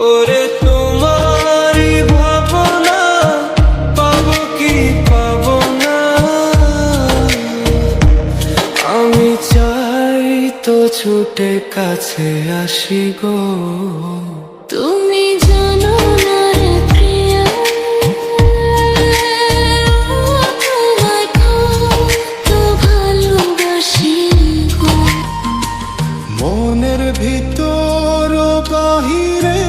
ওরে তোমারই ভাবনা পাবো কি পাবো না, আমি চাই তো ছুটে কাছে আসি গো। তুমি জানো না রে প্রিয়া, তোমায় কত ভালোবাসি গো। মনের ভিতর ও বাহিরে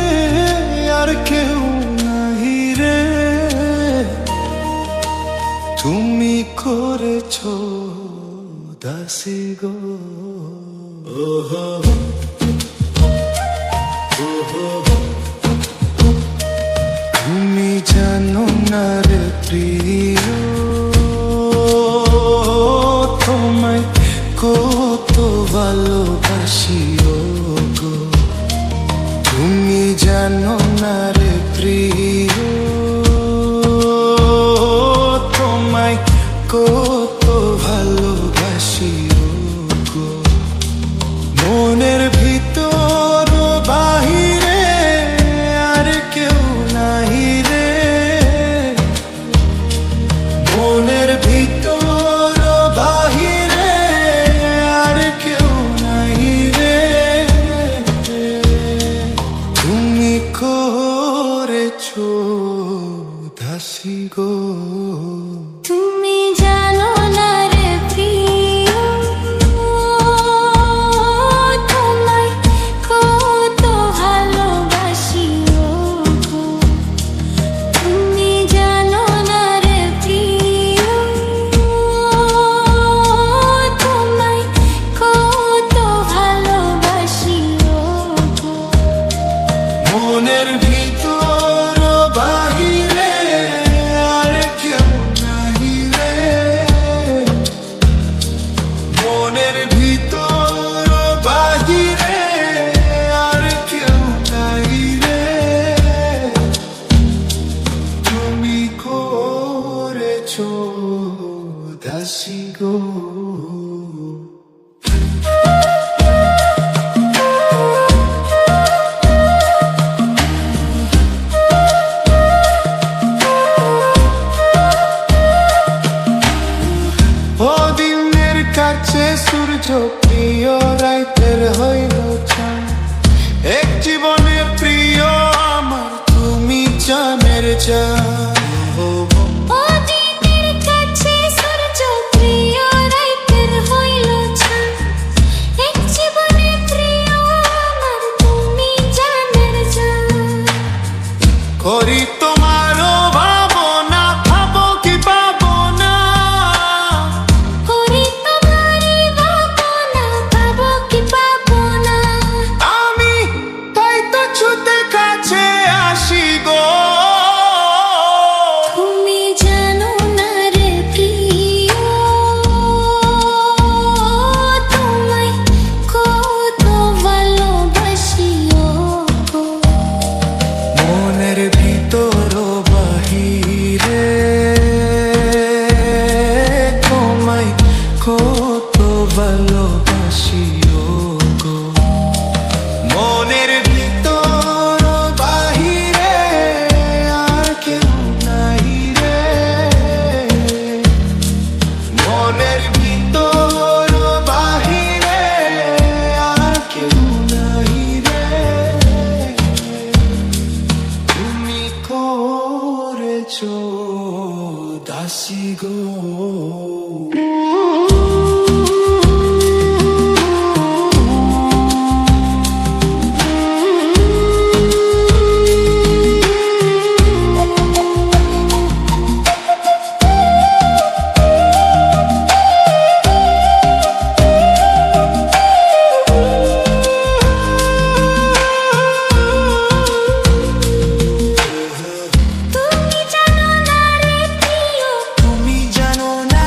আর কেউ নাহি রে, তুমি করেছো দাসী গো। তুমি জানো না রে প্রিয়, তোমায় কত ভালোবাসি গো। তুমি জানো না রে প্রিয়, তোমায় কত ভালোবাসি গো। মনের ভিতর বাহিরে আর কেউ নাহি রে, মনের ভিতর বাহিরে আর কেউ নাহি রে, তুমি করেছো দাসী গো। তুমি জানো না রে প্রিয়, তোমায় কত ভালোবাসি গো। তুমি জানো না রে প্রিয়, তোমায় কত ভালোবাসি গো। মনের ভিতর বাহিরে আর কেউ নাহি রে, মনের ভিতর বাহিরে আর কেউ নাহি রে, তুমি করেছো দাসী গো। ও দিনের কাছে সূর্য প্রিয় রাইতের হইল চাঁদ, এক জীবনের প্রিয় আমার তুমি জানের জান। ও দিনের কাছে সূর্য প্রিয় রাইতের হইল চাঁদ, এক জীবনে প্রিয় আমার তুমি জানের জান। করি তোমারও ভাবনা পাবো কি পাবো না, করি তোমারই ভাবনা পাবো কি পাবো না, আমি তাই তো ছুটে কাছে আসি গো। তুমি জানো না রে প্রিয়, তোমায় কত ভালোবাসি গো। মনের ভিতর বাহিরে তোমায় কত ভালোবাসি গো। মনের ভিতর বাহিরে আর কেউ নাহি রে, মনের ভিতর বাহিরে আর কেউ নাহি রে, তুমি করেছো দাসী গো। তুমি জানো না রে প্রিয়, তুমি জানো না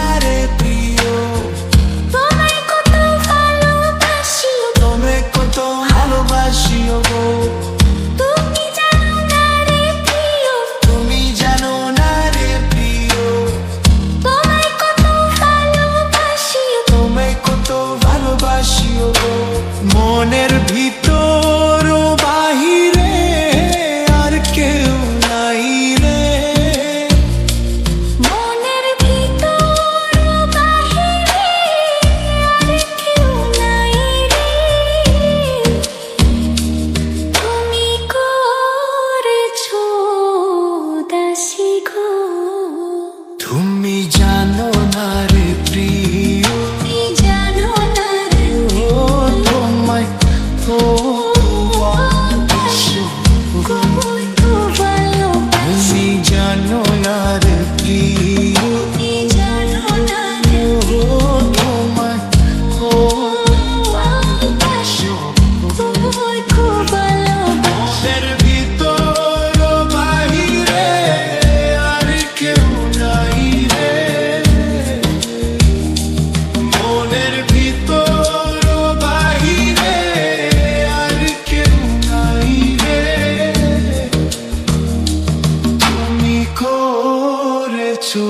কিছু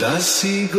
দাসী গো